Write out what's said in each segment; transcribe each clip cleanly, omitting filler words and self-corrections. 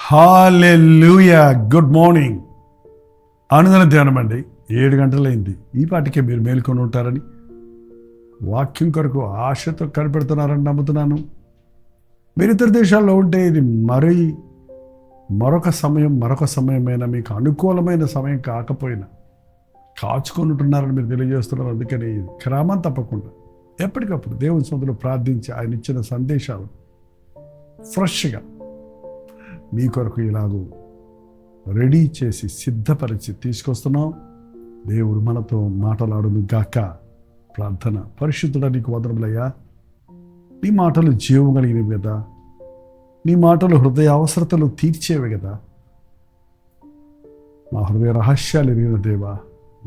హల్లెలూయా. Good morning. అనుదిన ధ్యానం అండి. 7 గంటలైంది. ఈ పాటికే మీరు మేల్కొని ఉంటారని, వాక్యం కొరకు ఆశతో కనిపెడుతున్నారని నమ్ముతున్నాను. మీరు ఇతర దేశాల్లో ఉంటే ఇది మరొక సమయమైనా మీకు అనుకూలమైన సమయం కాకపోయినా కాచుకొని ఉంటున్నారని మీరు తెలియజేస్తున్నారు. అందుకని క్రమం తప్పకుండా ఎప్పటికప్పుడు దేవుని సొంతలో ప్రార్థించి ఆయన ఇచ్చిన సందేశాలు ఫ్రెష్గా మీ కొరకు ఇలాగూ రెడీ చేసి సిద్ధపరిచి తీసుకొస్తున్నాం. దేవుడు మనతో మాట్లాడును గాక. ప్రార్థన. పరిశుద్ధుడా, నీకు వందనములయ్యా. నీ మాటలు జీవం కలిగినవి కదా, నీ మాటలు హృదయ అవసరతలు తీర్చేవి కదా. మా హృదయ రహస్యాలు ఎరిగిన దేవా,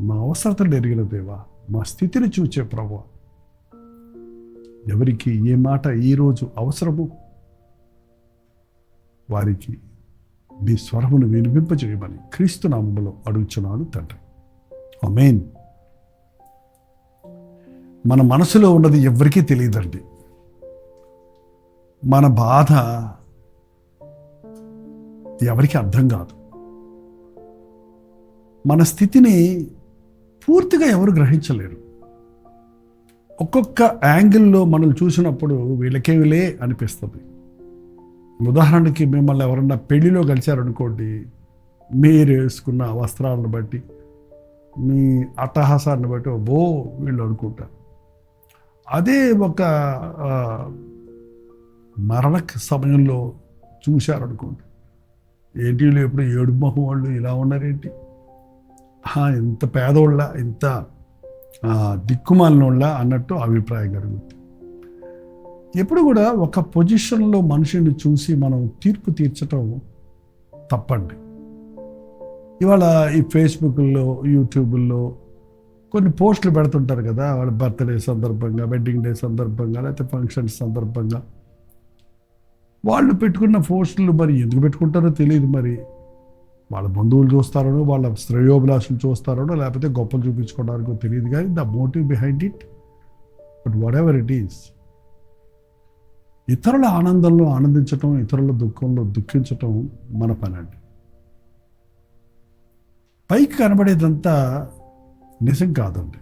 మా అవసరతలు ఎరిగిన దేవా, మా స్థితిని చూచే ప్రభువా, ఎవరికి ఏ మాట ఈరోజు అవసరము వారికి మీ స్వరమును వినిపింపజేయమని క్రీస్తు నామములో అడుగుచున్నాను తండ్రి. ఆమేన్. మన మనసులో ఉన్నది ఎవరికీ తెలియదండి. మన బాధ ఎవరికి అర్థం కాదు. మన స్థితిని పూర్తిగా ఎవరు గ్రహించలేరు. ఒక్కొక్క యాంగిల్లో మనం చూసినప్పుడు వీళ్ళకేవిలే అనిపిస్తుంది. ఉదాహరణకి మిమ్మల్ని ఎవరన్నా పెళ్లిలో కలిశారనుకోండి, మీరు వేసుకున్న వస్త్రాలను బట్టి, మీ అట్టహాసాన్ని బట్టి వీళ్ళు అనుకుంటారు. అదే ఒక మరణ సమయంలో చూశారనుకోండి, ఏంటి వీళ్ళు ఎప్పుడు ఏడు మొహం వాళ్ళు ఇలా ఉన్నారేంటి, ఇంత పేదోళ్ళ, ఇంత దిక్కుమాలినోళ్ళ అన్నట్టు అభిప్రాయం కలుగుతుంది. ఎప్పుడు కూడా ఒక పొజిషన్లో మనిషిని చూసి మనం తీర్పు తీర్చటం తప్పండి. ఇవాళ ఈ ఫేస్బుక్లో, యూట్యూబ్లో కొన్ని పోస్టులు పెడుతుంటారు కదా, వాళ్ళ బర్త్డే సందర్భంగా, వెడ్డింగ్ డే సందర్భంగా, లేకపోతే ఫంక్షన్స్ సందర్భంగా వాళ్ళు పెట్టుకున్న పోస్టులు మరి ఎందుకు పెట్టుకుంటారో తెలియదు. మరి వాళ్ళ బంధువులు చూస్తారనో, వాళ్ళ శ్రేయోభిలాషులు చూస్తారనో, లేకపోతే గొప్పలు చూపించుకోవడానికో తెలియదు. కానీ the motive behind it, but whatever it is, ఇతరుల ఆనందంలో ఆనందించటం, ఇతరుల దుఃఖంలో దుఃఖించటం మన పని అండి. పైకి కనబడేదంతా నిజం కాదండి.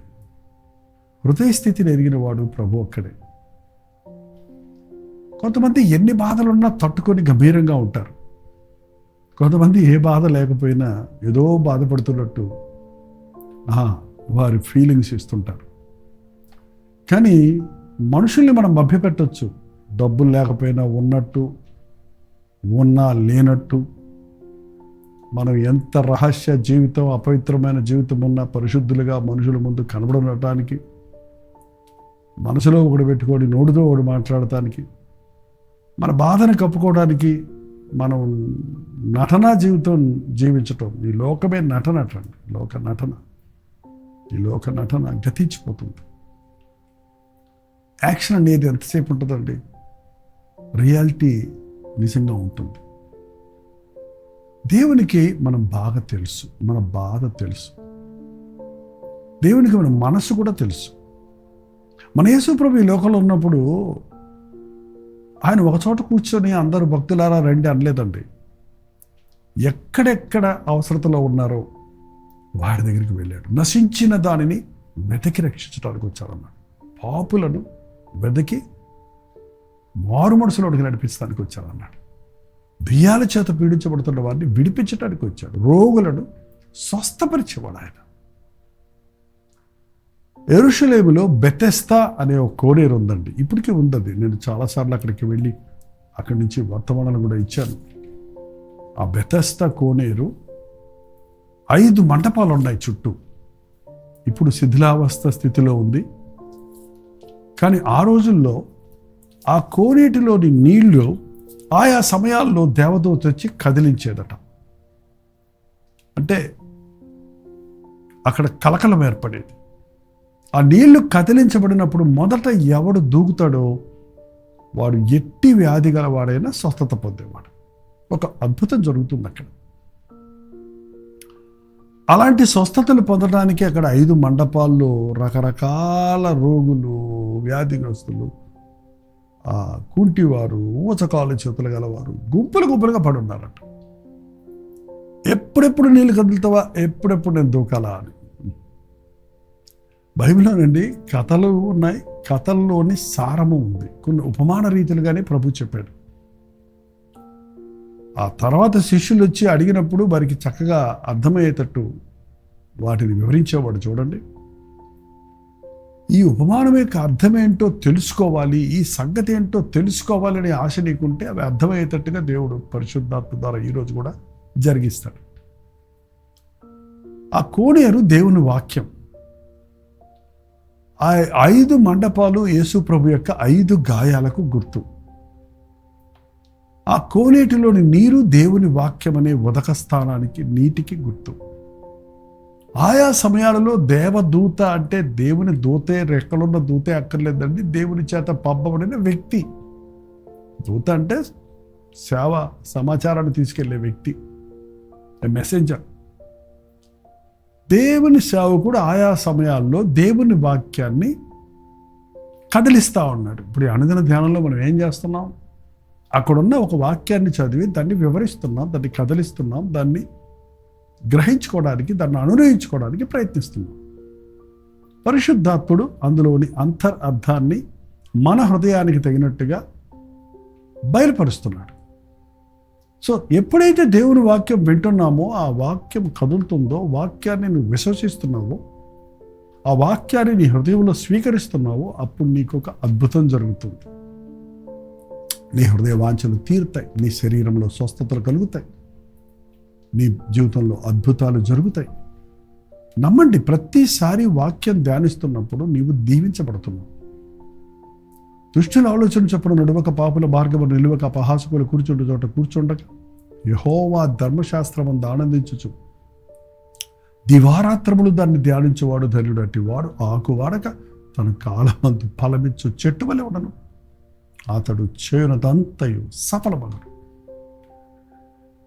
హృదయ స్థితిని ఎరిగిన వాడు ప్రభు ఒక్కడే. కొంతమంది ఎన్ని బాధలున్నా తట్టుకొని గంభీరంగా ఉంటారు. కొంతమంది ఏ బాధ లేకపోయినా ఏదో బాధపడుతున్నట్టు వారి ఫీలింగ్స్ ఇస్తుంటారు. కానీ మనుషుల్ని మనం మభ్యపెట్టచ్చు. డబ్బులు లేకపోయినా ఉన్నట్టు, ఉన్నా లేనట్టు, మనం ఎంత రహస్య జీవితం, అపవిత్రమైన జీవితం ఉన్నా పరిశుద్ధులుగా మనుషుల ముందు కనబడటానికి, మనసులో ఒకటి పెట్టుకొని నోటితో ఒకటి మాట్లాడటానికి, మన బాధను కప్పుకోవడానికి మనం నటనా జీవితం జీవించటం. ఈ లోకమే నటన అండి. ఈ లోక నటన గతించిపోతుంది. యాక్షన్ అనేది ఎంతసేపు ఉంటుందండి? రియాలిటీ నిజంగా ఉంటుంది. దేవునికి మనం బాగా తెలుసు, మన బాధ తెలుసు. దేవునికి మన మనసు కూడా తెలుసు. మన యేసు ప్రభు ఈ లోకంలో ఉన్నప్పుడు ఆయన ఒకచోట కూర్చొని అందరూ భక్తులారా రండి అనలేదండి. ఎక్కడెక్కడ అవసరతలో ఉన్నారో వాడి దగ్గరికి వెళ్ళాడు. నశించిన దానిని వెతికి రక్షించడానికి వచ్చాడన్నాడు. పాపులను వెతికి మారు మనసులోకి నడిపించడానికి వచ్చాడన్నాడు. దెయ్యాల చేత పీడించబడుతున్న వారిని విడిపించడానికి వచ్చాడు. రోగులను స్వస్థపరిచేవాడు ఆయన. యెరూషలేములో బెతెస్దా అనే ఒక కోనేరు ఉందండి. ఇప్పటికీ ఉందండి. నేను చాలాసార్లు అక్కడికి వెళ్ళి అక్కడి నుంచి వర్తమానాలు కూడా ఇచ్చాను. ఆ బెతెస్దా కోనేరు 5 మంటపాలు ఉన్నాయి చుట్టూ. ఇప్పుడు శిథిలావస్థ స్థితిలో ఉంది. కానీ ఆ రోజుల్లో ఆ కోనేటిలోని నీళ్లు ఆయా సమయాల్లో దేవదూత వచ్చి కదిలించేదట. అంటే అక్కడ కలకలం ఏర్పడేది. ఆ నీళ్లు కదిలించబడినప్పుడు మొదట ఎవడు దూకుతాడో వాడు ఎట్టి వ్యాధి గలవాడైనా స్వస్థత పొందేవాడు. ఒక అద్భుతం జరుగుతుంది అక్కడ. అలాంటి స్వస్థతలు పొందడానికి అక్కడ 5 మండపాల్లో రకరకాల రోగులు, వ్యాధిగ్రస్తులు, కుంటివారు, ఊచకాలు చేతులు గలవారు గుంపులుగా పడి ఉన్నారట. ఎప్పుడెప్పుడు నీళ్ళు కదులుతావా, ఎప్పుడెప్పుడు నేను దూకాలా అని. బైబిల్లోనండి కథలు ఉన్నాయి, కథల్లోని సారము ఉంది. కొన్ని ఉపమాన రీతులుగానే ప్రభు చెప్పాడు. ఆ తర్వాత శిష్యులు వచ్చి అడిగినప్పుడు వారికి చక్కగా అర్థమయ్యేటట్టు వాటిని వివరించేవాడు. చూడండి, ఈ ఉపమానం యొక్క అర్థమేంటో తెలుసుకోవాలి, ఈ సంగతి ఏంటో తెలుసుకోవాలనే ఆశ నీకుంటే అవి అర్థమయ్యేటట్టుగా దేవుడు పరిశుద్ధాత్మ ద్వారా ఈరోజు కూడా జరిగిస్తాడు. ఆ కోనేరు దేవుని వాక్యం. ఆ 5 మండపాలు యేసు ప్రభు యొక్క 5 గాయాలకు గుర్తు. ఆ కోనేటిలోని నీరు దేవుని వాక్యం అనే ఉదక స్థానానికి, నీటికి గుర్తు. ఆయా సమయాలలో దేవదూత అంటే దేవుని దూతే, రెక్కలున్న దూతే అక్కర్లేదండి, దేవుని చేత పంపబడిన వ్యక్తి. దూత అంటే సేవ, సమాచారాన్ని తీసుకెళ్లే వ్యక్తి, మెసెంజర్. దేవుని సేవకుడు ఆయా సమయాల్లో దేవుని వాక్యాన్ని కదిలిస్తూ ఉన్నాడు. ఇప్పుడు ఈ అనుదిన ధ్యానంలో మనం ఏం చేస్తున్నాం? అక్కడున్న ఒక వాక్యాన్ని చదివి దాన్ని వివరిస్తున్నాం, దాన్ని కదిలిస్తున్నాం, దాన్ని గ్రహించుకోవడానికి, దాన్ని అనునయించుకోవడానికి ప్రయత్నిస్తున్నాం. పరిశుద్ధాత్ముడు అందులోని అర్థాన్ని మన హృదయానికి తగినట్టుగా బయలుపరుస్తున్నాడు. సో ఎప్పుడైతే దేవుని వాక్యం వింటున్నామో, ఆ వాక్యం కదులుతుందో, వాక్యాన్ని నువ్వు విశ్వసిస్తున్నావో, ఆ వాక్యాన్ని నీ హృదయంలో స్వీకరిస్తున్నావో, అప్పుడు నీకు ఒక అద్భుతం జరుగుతుంది. నీ హృదయ వాంఛలు తీరుతాయి, నీ శరీరంలో స్వస్థతలు కలుగుతాయి, నీ జీవితంలో అద్భుతాలు జరుగుతాయి. నమ్మండి, ప్రతిసారి వాక్యం ధ్యానిస్తున్నప్పుడు నీవు దీవించబడుతున్నావు. దుష్టుల ఆలోచన చొప్పున నడువక, పాపుల మార్గము నిలువక, అపహాసకులు కూర్చుండు చోట కూర్చుండక, యెహోవా ధర్మశాస్త్రమందు ఆనందించుచు దివారాత్రములు దాన్ని ధ్యానించేవాడు ధన్యుడు. అట్టి వాడు ఆకు వాడక తన కాలమందు ఫలమిచ్చు చెట్టు వలె ఉండను, అతడు చేయునదంతయు సఫలమగును.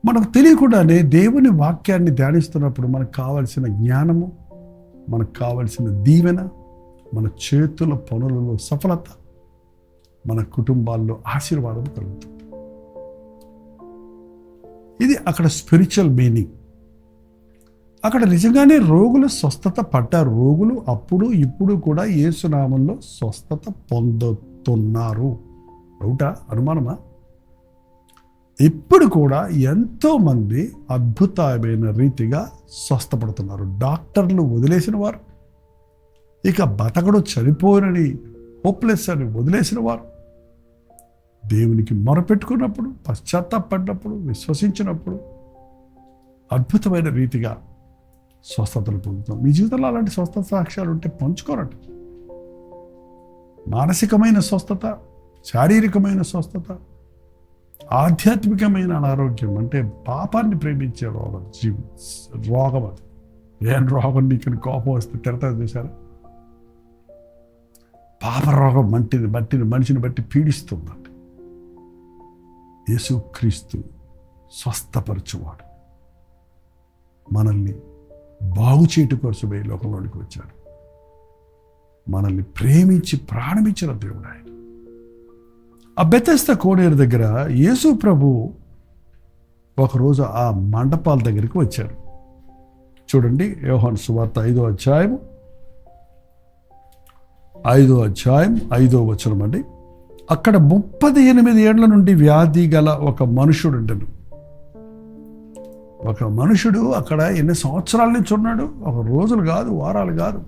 మనకు తెలియకుండానే దేవుని వాక్యాన్ని ధ్యానిస్తున్నప్పుడు మనకు కావలసిన జ్ఞానము, మనకు కావలసిన దీవెన, మన చేతుల పనులలో సఫలత, మన కుటుంబాల్లో ఆశీర్వాదం కలుగుతుంది. ఇది అక్కడ స్పిరిచువల్ మీనింగ్. అక్కడ నిజంగానే రోగులు స్వస్థత పడ్డారు. రోగులు అప్పుడు ఇప్పుడు కూడా యేసు నామములో స్వస్థత పొందుతున్నారు. డౌటా? అనుమానమా? ఇప్పుడు కూడా ఎంతోమంది అద్భుతమైన రీతిగా స్వస్థపడుతున్నారు. డాక్టర్లు వదిలేసిన వారు, ఇక బతకడు చనిపోయినని హోప్లెస్ అని వదిలేసిన వారు, దేవునికి మొరపెట్టుకున్నప్పుడు, పశ్చాత్తాపడినప్పుడు, విశ్వసించినప్పుడు అద్భుతమైన రీతిగా స్వస్థతలు పొందుతాం. మీ జీవితంలో అలాంటి స్వస్థత సాక్ష్యాలు ఉంటే పంచుకోరండి. మానసికమైన స్వస్థత, శారీరకమైన స్వస్థత, ఆధ్యాత్మికమైన అనారోగ్యం అంటే పాపాన్ని ప్రేమించే రోగం, రోగం. అది ఏం రోగం? నీకు కోపం వస్తే తిడతారు చూసారా? పాప రోగం మనిషిని బట్టి పీడిస్తుందండి. యేసుక్రీస్తు స్వస్థపరచువాడు. మనల్ని బాగు చేయట కోసమే లోకంలోనికి వచ్చాడు. మనల్ని ప్రేమించి ప్రాణమిచ్చిన దేవుడు ఆయన. ఆ బెతెస్దా కోనేరు దగ్గర యేసు ప్రభు ఒకరోజు ఆ మండపాల దగ్గరికి వచ్చారు. చూడండి, యోహాను సువార్త 5వ అధ్యాయం 5వ వచనం అండి. అక్కడ 38 ఏళ్ల నుండి వ్యాధి గల ఒక మనుషుడు ఉండను. ఒక మనుషుడు అక్కడ ఎన్ని సంవత్సరాల నుంచి ఉన్నాడు? ఒక రోజులు కాదు, వారాలు కాదు,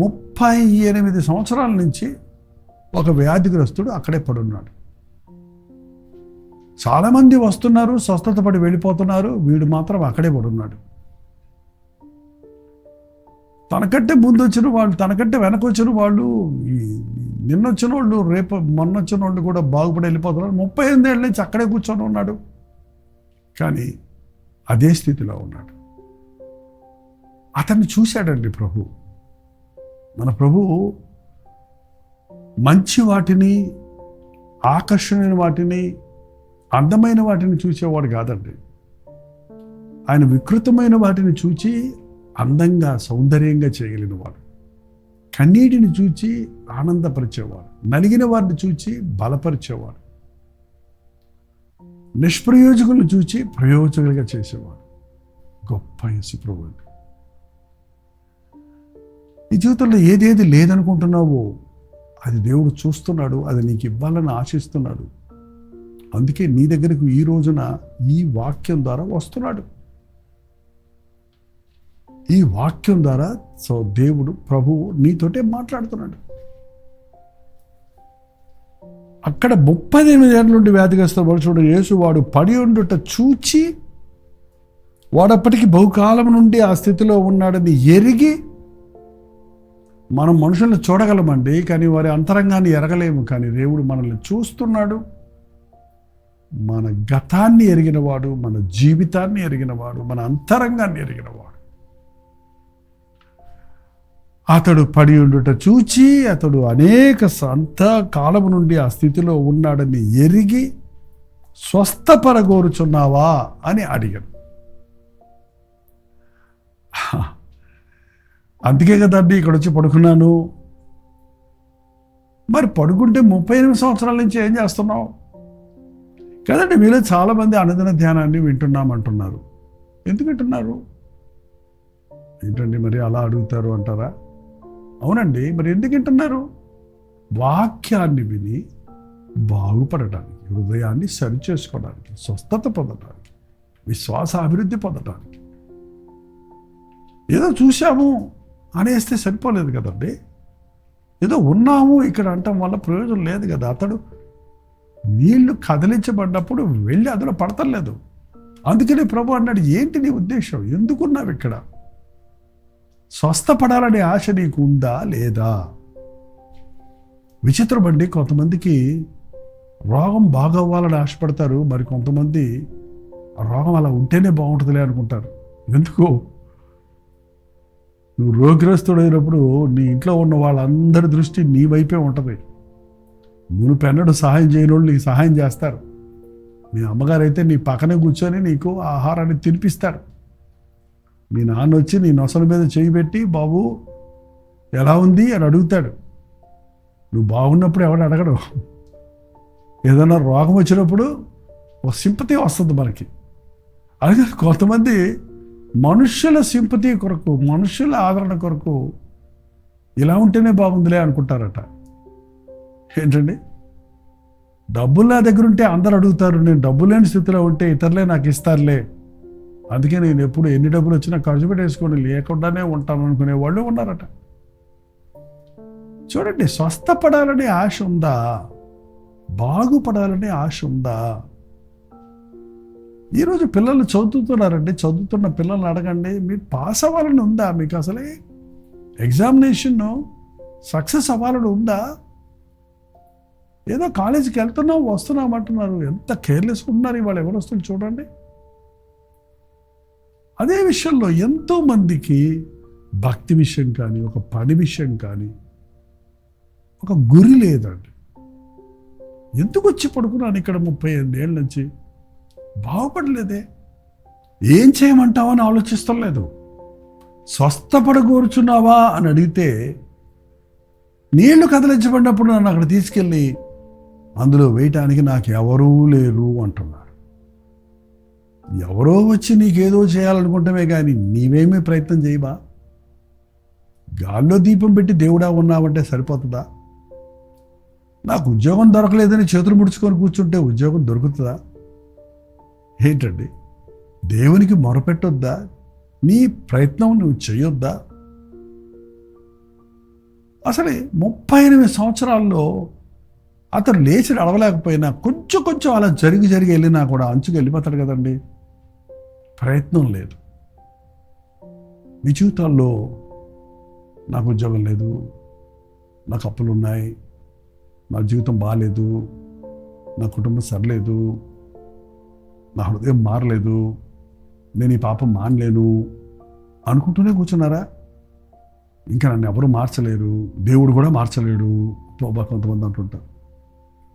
38 సంవత్సరాల నుంచి ఒక వ్యాధిగ్రస్తుడు అక్కడే పడున్నాడు. చాలామంది వస్తున్నారు, స్వస్థత పడి వెళ్ళిపోతున్నారు, వీడు మాత్రం అక్కడే పడున్నాడు. తనకంటే ముందు వచ్చిన వాళ్ళు, తనకంటే వెనక వచ్చిన వాళ్ళు, నిన్నొచ్చిన వాళ్ళు, మొన్న వచ్చిన వాళ్ళు కూడా బాగుపడి వెళ్ళిపోతున్నారు. 38 ఏళ్ళ నుంచి అక్కడే కూర్చొని ఉన్నాడు, కానీ అదే స్థితిలో ఉన్నాడు. అతన్ని చూశాడండి ప్రభు. మన ప్రభువు మంచి వాటిని, ఆకర్షణీయమైన వాటిని, అందమైన వాటిని చూసేవాడు కాదండి. ఆయన వికృతమైన వాటిని చూచి అందంగా, సౌందర్యంగా చేయగలిగిన వాడు. కన్నీటిని చూచి ఆనందపరిచేవాడు, నలిగిన వారిని చూచి బలపరిచేవాడు, నిష్ప్రయోజకులను చూచి ప్రయోజకులుగా చేసేవాడు. గొప్ప యేసు ప్రభువు. నీ జీవితంలో ఏదేది లేదనుకుంటున్నావో అది దేవుడు చూస్తున్నాడు, అది నీకు ఇవ్వాలని ఆశిస్తున్నాడు. అందుకే నీ దగ్గరకు ఈ రోజున ఈ వాక్యం ద్వారా వస్తున్నాడు. ఈ వాక్యం ద్వారా దేవుడు ప్రభువు నీతోటే మాట్లాడుతున్నాడు. అక్కడ 38 ఏళ్ళ నుండి వ్యాధిగ్రస్తుడు మనుషుడు యేసు వాడు పడి ఉండుట చూచి వాడప్పటికి బహుకాలం నుండి ఆ స్థితిలో ఉన్నాడని ఎరిగి, మనం మనుషులను చూడగలమండి కానీ వారి అంతరంగాన్ని ఎరగలేము. కానీ దేవుడు మనల్ని చూస్తున్నాడు. మన గతాన్ని ఎరిగినవాడు, మన జీవితాన్ని ఎరిగినవాడు, మన అంతరంగాన్ని ఎరిగినవాడు. అతడు పడి ఉండుట చూచి అతడు అనేక కాలము నుండి ఆ స్థితిలో ఉన్నాడని ఎరిగి స్వస్థపరగోరుచున్నావా అని అడిగాడు. అందుకే కదండి ఇక్కడ వచ్చి పడుకున్నాను. మరి పడుకుంటే 38 సంవత్సరాల నుంచి ఏం చేస్తున్నావు కదండి. మీలో చాలామంది అనుదిన ధ్యానాన్ని వింటున్నామంటున్నారు. ఎందుకు వింటున్నారు? ఏంటండి మరి అలా అడుగుతారు అంటారా? అవునండి, మరి ఎందుకు వింటున్నారు? వాక్యాన్ని విని బాగుపడటానికి, హృదయాన్ని సరిచేసుకోవడానికి, స్వస్థత పొందడానికి, విశ్వాస అభివృద్ధి పొందడానికి. ఏదో చూసాము అనేస్తే సరిపోలేదు కదండి. ఏదో ఉన్నాము ఇక్కడ అంటాం వల్ల ప్రయోజనం లేదు కదా. అతడు నీళ్లు కదిలించబడ్డప్పుడు వెళ్ళి అందులో పడతలేదు. అందుకని ప్రభు అన్నాడు, ఏంటి నీ ఉద్దేశం? ఎందుకున్నావు ఇక్కడ? స్వస్థపడాలనే ఆశ నీకు ఉందా లేదా? విచిత్రమండి, కొంతమందికి రోగం బాగవ్వాలని ఆశపడతారు, మరి కొంతమంది రోగం అలా ఉంటేనే బాగుంటుందిలే అనుకుంటారు. ఎందుకు? నువ్వు రోగిగ్రస్తుడైనప్పుడు నీ ఇంట్లో ఉన్న వాళ్ళందరి దృష్టి నీ వైపే ఉంటుంది. మునుపెన్నడు సహాయం చేయని వాళ్ళు నీకు సహాయం చేస్తారు. మీ అమ్మగారు అయితే నీ పక్కనే కూర్చొని నీకు ఆహారాన్ని తినిపిస్తారు. మీ నాన్న వచ్చి నీ నొసల మీద చేయి పెట్టి బాబు ఎలా ఉంది అని అడుగుతాడు. నువ్వు బాగున్నప్పుడు ఎవడు అడగడు. ఏదైనా రోగం వచ్చినప్పుడు ఒక సింపతి వస్తుంది మనకి. అలాగే కొంతమంది మనుష్యుల సింపతి కొరకు, మనుష్యుల ఆదరణ కొరకు ఇలా ఉంటేనే బాగుందిలే అనుకుంటారట. ఏంటండి, డబ్బులు నా దగ్గర ఉంటే అందరు అడుగుతారు, నేను డబ్బు లేని స్థితిలో ఉంటే ఇతరులే నాకు ఇస్తారులే, అందుకే నేను ఎప్పుడు ఎన్ని డబ్బులు వచ్చినా ఖర్చు పెట్టేసుకొని లేకుండానే ఉంటాను అనుకునే వాళ్ళు ఉన్నారట. చూడండి, స్వస్థపడాలనే ఆశ ఉందా? బాగుపడాలనే ఆశ ఉందా? ఈరోజు పిల్లలు చదువుతున్నారండి. చదువుతున్న పిల్లల్ని అడగండి, మీరు పాస్ అవ్వాలని ఉందా? మీకు అసలే ఎగ్జామినేషన్ సక్సెస్ అవ్వాలని ఉందా? ఏదో కాలేజీకి వెళ్తున్నాం వస్తున్నాం అంటున్నారు. ఎంత కేర్లెస్గా ఉన్నారు ఇవాళ ఎవరు వస్తుంది చూడండి. అదే విషయంలో ఎంతోమందికి భక్తి విషయం కానీ, ఒక పని విషయం కానీ ఒక గురి లేదండి. ఎందుకు వచ్చి పడుకున్నాను ఇక్కడ 38 ఏళ్ళ నుంచి? బాగుపడలేదే, ఏం చేయమంటావా అని ఆలోచిస్తలేదు. స్వస్థపడగోరుచున్నావా అని అడిగితే, నీళ్లు కదిలించబడినప్పుడు నన్ను అక్కడ తీసుకెళ్ళి అందులో వేయటానికి నాకు ఎవరూ లేరు అంటున్నారు. ఎవరో వచ్చి నీకేదో చేయాలనుకుంటామే కానీ నీవేమీ ప్రయత్నం చేయవా? గాల్లో దీపం పెట్టి దేవుడా ఉన్నావంటే సరిపోతుందా? నాకు ఉద్యోగం దొరకలేదని చేతులు ముడుచుకొని కూర్చుంటే ఉద్యోగం దొరుకుతుందా? ఏంటండి, దేవునికి మొరపెట్టొద్దా? నీ ప్రయత్నం నువ్వు చేయొద్దా? అసలు 38 సంవత్సరాల్లో అతను లేచి నడవలేకపోయినా కొంచెం అలా జరిగి వెళ్ళినా కూడా అంచుకు వెళ్ళిపోతాడు కదండి. ప్రయత్నం లేదు. మీ జీవితాల్లో నాకు ఉద్యోగం లేదు, నాకు అప్పులు ఉన్నాయి, నా జీవితం బాగాలేదు, నా కుటుంబం సరిలేదు, నా హృదయం మారలేదు, నేను ఈ పాపం మానలేను అనుకుంటూనే కూర్చున్నారా? ఇంకా నన్ను ఎవరు మార్చలేరు, దేవుడు కూడా మార్చలేడు కొంతమంది అంటుంటారు.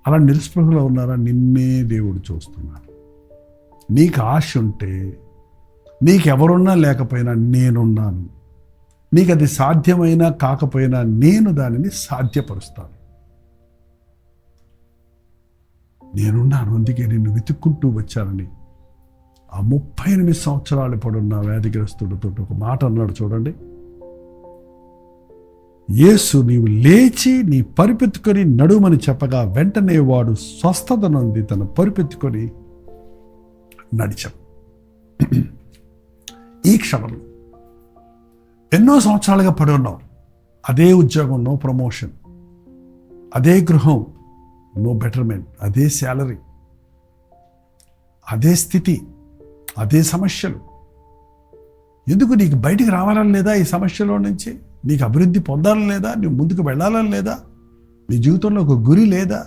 అలా నిరుస్పృహలో ఉన్నారా? నిన్నే దేవుడు చూస్తున్నాడు. నీకు ఆశ ఉంటే, నీకెవరున్నా లేకపోయినా నేనున్నాను. నీకు అది సాధ్యమైనా కాకపోయినా నేను దానిని సాధ్యపరుస్తాను. నేనున్నాను, అందుకే నిన్ను వెతుక్కుంటూ వచ్చానని ఆ 38 సంవత్సరాలు పడున్న వ్యాధిగ్రస్తుడితో ఒక మాట అన్నాడు చూడండి. యేసు నీవు లేచి నీ పరిపెత్తుకొని నడుమని చెప్పగా వెంటనే వాడు స్వస్థత నుండి తన పరిపెత్తుకొని నడిచాడు. ఈ క్షణంలో ఎన్నో సంవత్సరాలుగా పడి ఉన్నావు. అదే ఉద్యోగం, నో ప్రమోషన్, అదే గృహం, నో బెటర్మెంట్, అదే శాలరీ, అదే స్థితి, అదే సమస్యలు. ఎందుకు నీకు బయటికి రావాలని లేదా? ఈ సమస్యలో నుంచి నీకు అభివృద్ధి పొందాలని లేదా? నువ్వు ముందుకు వెళ్ళాలని లేదా? నీ జీవితంలో ఒక గురి లేదా?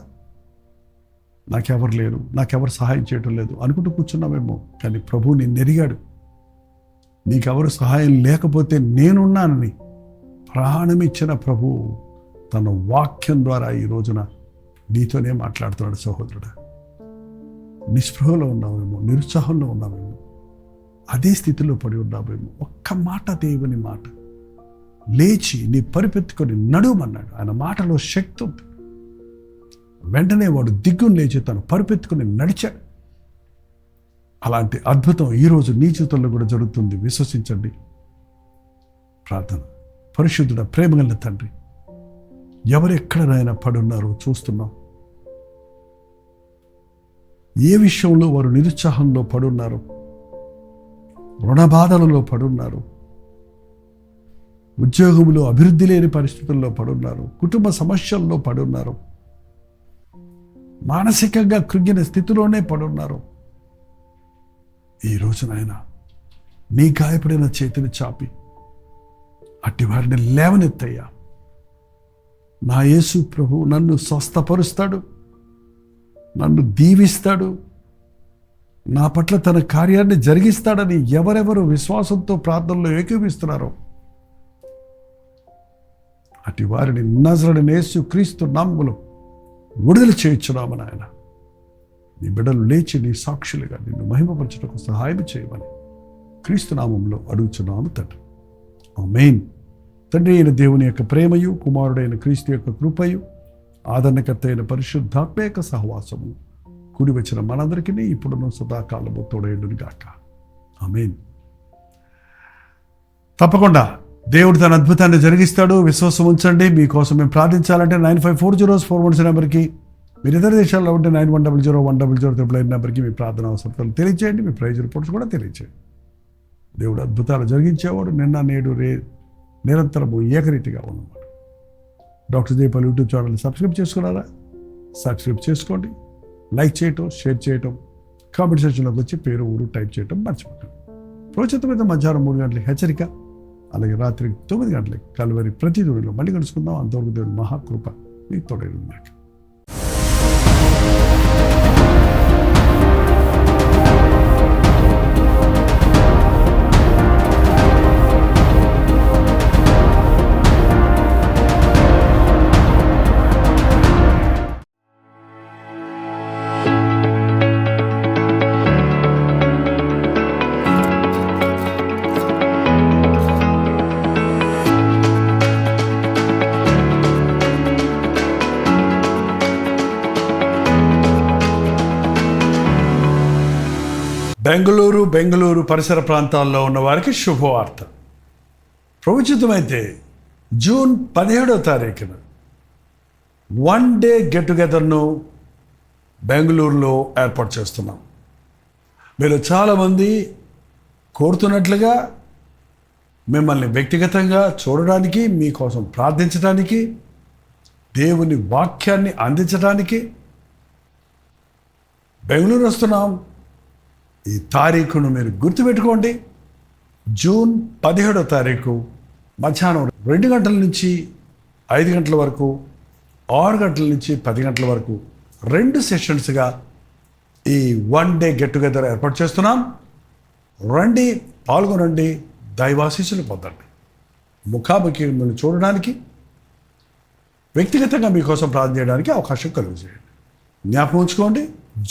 నాకెవరు లేరు, నాకెవరు సహాయం చేయటం లేదు అనుకుంటూ కూర్చున్నావేమో. కానీ ప్రభు నిన్ను ఎరిగాడు. నీకెవరు సహాయం లేకపోతే నేనున్నానని ప్రాణమిచ్చిన ప్రభు తన వాక్యం ద్వారా ఈ రోజున నీతోనే మాట్లాడుతున్నాడు. సహోదరుడా, నిస్పృహలో ఉన్నావేమో, నిరుత్సాహంలో ఉన్నావేమో, అదే స్థితిలో పడి ఉన్నావేమో. ఒక్క మాట, దేవుని మాట, లేచి నీ పరిపెత్తుకొని నడుమన్నాడు. ఆయన మాటలో శక్తి ఉంది. వెంటనే వాడు దిగ్గును లేచి తను పరిపెత్తుకొని నడిచాడు. అలాంటి అద్భుతం ఈరోజు నీ జీవితంలో కూడా జరుగుతుంది. విశ్వసించండి. ప్రార్థన. పరిశుద్ధుడ, ప్రేమగల తండ్రి, ఎవరెక్కడనైనా పడున్నారో చూస్తున్నాం. ఏ విషయంలో వారు నిరుత్సాహంలో పడున్నారు, రుణబాధలలో పడున్నారు, ఉద్యోగంలో అభివృద్ధి లేని పరిస్థితుల్లో పడున్నారు, కుటుంబ సమస్యల్లో పడున్నారు, మానసికంగా కృంగిన స్థితిలోనే పడున్నారు. ఈ రోజునైనా నీ గాయపడిన చేతిని చాపి అట్టి వారిని లేవనెత్తయ్యా. నా యేసు ప్రభు నన్ను స్వస్థపరుస్తాడు, నన్ను దీవిస్తాడు, నా పట్ల తన కార్యాన్ని జరిగిస్తాడని ఎవరెవరు విశ్వాసంతో ప్రార్థనలో ఏకీపిస్తున్నారో అటు వారిని నజరేయుడైన యేసు క్రీస్తు నామములో విడుదల చేయించున్నాము నాయన. నీ బిడ్డలు లేచి నీ సాక్షులుగా నిన్ను మహిమపరచుటకు సహాయం చేయమని క్రీస్తు నామంలో అడుగుచున్నాము తండ్రి. ఆమేన్. తండ్రి అయిన దేవుని యొక్క ప్రేమయు, కుమారుడైన క్రీస్తు యొక్క కృపయు, ఆదరణకర్త అయిన పరిశుద్ధాత్మ యొక్క సహవాసము కూడి వచ్చిన మనందరికీ ఇప్పుడున్న సదాకాలము తోడేయుడును గాక. ఆమేన్. తప్పకుండా దేవుడు తన అద్భుతాన్ని జరిగిస్తాడు. విశ్వాసం ఉంచండి. మీకోసం మేము ప్రార్థించాలంటే 954041 నెంబర్కి, మీరు ఇతర దేశాల్లో ఉంటే 91001000 నెంబర్కి మీ ప్రార్థన అవసరాలు తెలియచేయండి. మీ ప్రైజ్ రిపోర్ట్స్ కూడా తెలియచేయండి. దేవుడు అద్భుతాలు జరిగించేవాడు. నిన్న నేడు నిరంతరము ఏకరీతిగా ఉన్నవాడు. Doctor Jaipal YouTube channel subscribe చేసుకున్నారా? సబ్స్క్రైబ్ చేసుకోండి. లైక్ చేయటం, షేర్ చేయటం, కామెంట్ సెక్షన్లోకి వచ్చి పేరు, ఊరు టైప్ చేయటం మర్చిపోకండి. ప్రోచిత మీద మధ్యాహ్నం 3 గంటలకి హెచ్చరిక, అలాగే రాత్రి 9 గంటలకి కలువరి ప్రతి దూడిలో మళ్ళీ కలుసుకుందాం. అంతవరకు దేవుని మహాకృప మీ తోడేయుడుగాక. బెంగళూరు పరిసర ప్రాంతాల్లో ఉన్న వారికి శుభవార్త. ప్రవచితమైతే జూన్ 17వ తారీఖున 1 డే గెట్ టుగెదర్ను బెంగళూరులో ఏర్పాటు చేస్తున్నాం. మీరు చాలామంది కోరుతున్నట్లుగా మిమ్మల్ని వ్యక్తిగతంగా చూడడానికి, మీకోసం ప్రార్థించడానికి, దేవుని వాక్యాన్ని అందించడానికి బెంగళూరు వస్తున్నాం. ఈ తారీఖును మీరు గుర్తుపెట్టుకోండి. జూన్ 17వ తారీఖు మధ్యాహ్నం 2 గంటల నుంచి 5 గంటల వరకు, 6 గంటల నుంచి 10 గంటల వరకు 2 సెషన్స్గా ఈ 1 డే గెట్ టుగెదర్ ఏర్పాటు చేస్తున్నాం. రండి, పాల్గొనండి, దైవాశీస్సులు పొందండి. ముఖాముఖి మిమ్మల్ని చూడడానికి, వ్యక్తిగతంగా మీకోసం ప్రార్థన చేయడానికి అవకాశం కలుగజేయండి. జ్ఞాపకం ఉంచుకోండి,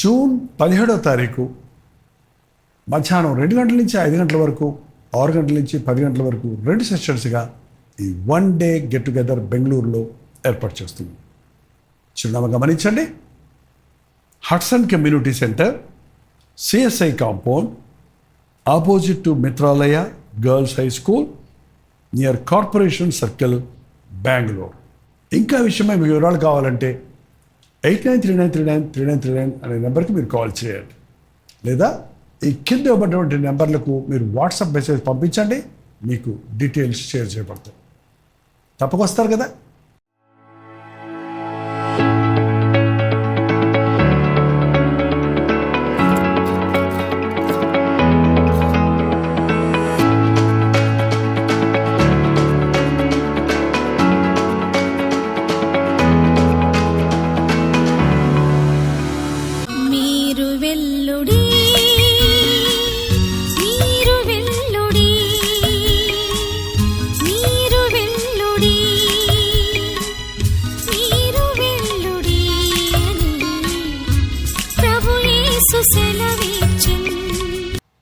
జూన్ 17వ తారీఖు మధ్యాహ్నం 2 గంటల నుంచి 5 గంటల వరకు, 6 గంటల నుంచి 10 గంటల వరకు 2 సెషన్స్గా ఈ 1 డే గెట్ టుగెదర్ బెంగళూరులో ఏర్పాటు చేస్తుంది. చిరునామా గమనించండి. Hudson community centre, CSI compound, opposite to Mitralaya girls high school, near corporation circle, Bengaluru. ఇంకా విషయమై మీ వివరాలు కావాలంటే 8939393939 అనే నెంబర్కి మీరు కాల్ చేయండి, లేదా ఈ కింద ఇవ్వబడినటువంటి నెంబర్లకు మీరు వాట్సాప్ మెసేజ్ పంపించండి, మీకు డీటెయిల్స్ షేర్ చేయబడతాయి. తప్పకొస్తారు కదా.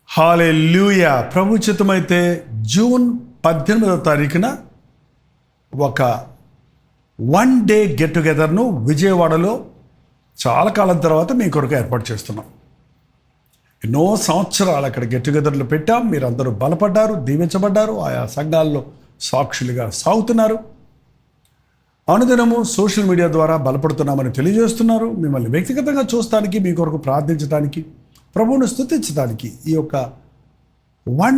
హల్లెలూయా. ప్రభు చిత్తమైతే జూన్ 18వ తారీఖున ఒక 1 డే గెట్ టుగెదర్ను విజయవాడలో చాలా కాలం తర్వాత మీ కొరకు ఏర్పాటు చేస్తున్నాం. ఎన్నో సంవత్సరాలు అక్కడ గెట్ టుగెదర్లు పెట్టాం. మీరందరూ బలపడ్డారు, దీవించబడ్డారు, ఆయా సంఘాల్లో సాక్షులుగా సాగుతున్నారు. అనుదినము సోషల్ మీడియా ద్వారా బలపడుతున్నామని తెలియజేస్తున్నారు. మిమ్మల్ని వ్యక్తిగతంగా చూస్తానికి, మీ కొరకు ప్రార్థించడానికి, ప్రభువును స్తుతించడానికి ఈ యొక్క 1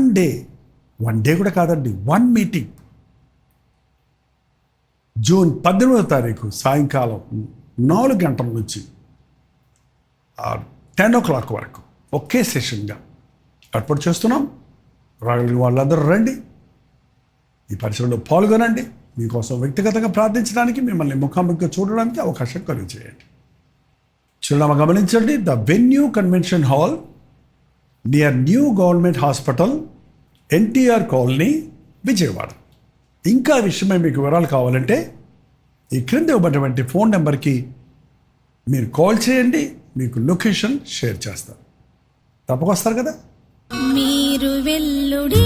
డే కూడా కాదండి, 1 మీటింగ్ జూన్ 18వ తారీఖు సాయంకాలం 4 గంటల నుంచి 10 o'clock వరకు ఒకే సెషన్గా ఏర్పాటు చేస్తున్నాం. రాగలిగిన వాళ్ళందరూ రండి, ఈ పరిచయంలో పాల్గొనండి. మీకోసం వ్యక్తిగతంగా ప్రార్థించడానికి, మిమ్మల్ని ముఖాముఖిగా చూడడానికి అవకాశం కలిగజేయండి. చిరునామా గమనించండి. The venue convention hall near new government hospital, NTR colony, Vijayawada. ఇంకా విషయమై మీకు వివరాలు కావాలంటే ఈ క్రింద ఇవ్వబడినటువంటి ఫోన్ నెంబర్కి మీరు కాల్ చేయండి, మీకు లొకేషన్ షేర్ చేస్తారు. తప్పకొస్తారు కదా. మీరు వెల్లుడి,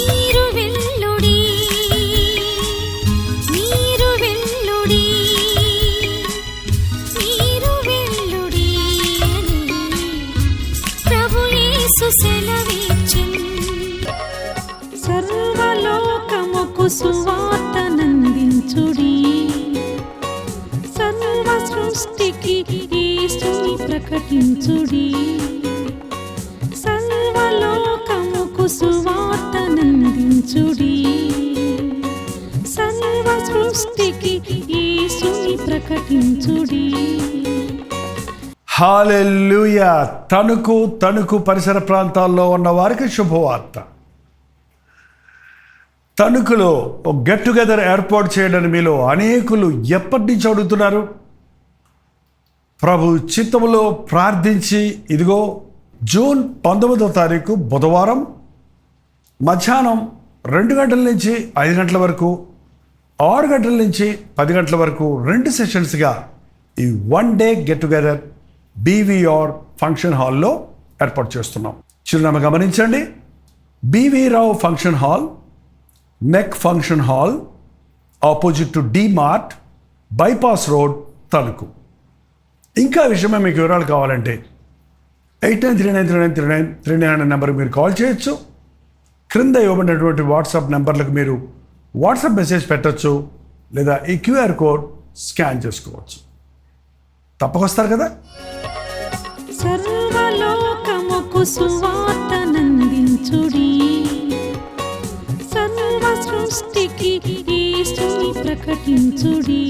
మీరు వెల్లుడి, మీరు వెల్లుడి, మీరు వెల్లుడి అని ప్రభు యేసు సెలవిచ్చెను. సర్వలోకముకు సువార్తనందించుడి, సర్వ సృష్టికి యేసుని ప్రకటించుడి. సర్వలోకముకు సువార్తనందించుడి, సర్వ సృష్టికి యేసుని ప్రకటించుడి. హల్లెలూయా. తణుకు పరిసర ప్రాంతాల్లో ఉన్న వారికి శుభవార్త. తణుకులో ఒక గెట్ టుగెదర్ ఏర్పాటు చేయడానికి మీలో అనేకులు ఎప్పటి నుంచి అడుగుతున్నారు. ప్రభు చిత్తములో ప్రార్థించి ఇదిగో జూన్ 19వ తారీఖు బుధవారం మధ్యాహ్నం 2 గంటల నుంచి 5 గంటల వరకు, 6 గంటల నుంచి 10 గంటల వరకు 2 సెషన్స్గా ఈ 1 day get together BVR function హాల్లో ఏర్పాటు చేస్తున్నాం. చిరునామా గమనించండి. బీవీ రావు ఫంక్షన్ హాల్, నెక్ function hall, opposite to D Mart, bypass road, Tanuku. ఇంకా విషయమే మీకు వివరాలు కావాలంటే 89393939 అనే నెంబర్కి మీరు కాల్ చేయొచ్చు. క్రింద ఇవ్వబడినటువంటి వాట్సాప్ నెంబర్లకు మీరు వాట్సాప్ మెసేజ్ పెట్టచ్చు, లేదా ఈ QR కోడ్ స్కాన్ చేసుకోవచ్చు. తప్పకొస్తారు కదా. సర్వలోకముకు సువార్తనందించుడి, సర్వ సృష్టికి యేసుని ప్రకటించుడి.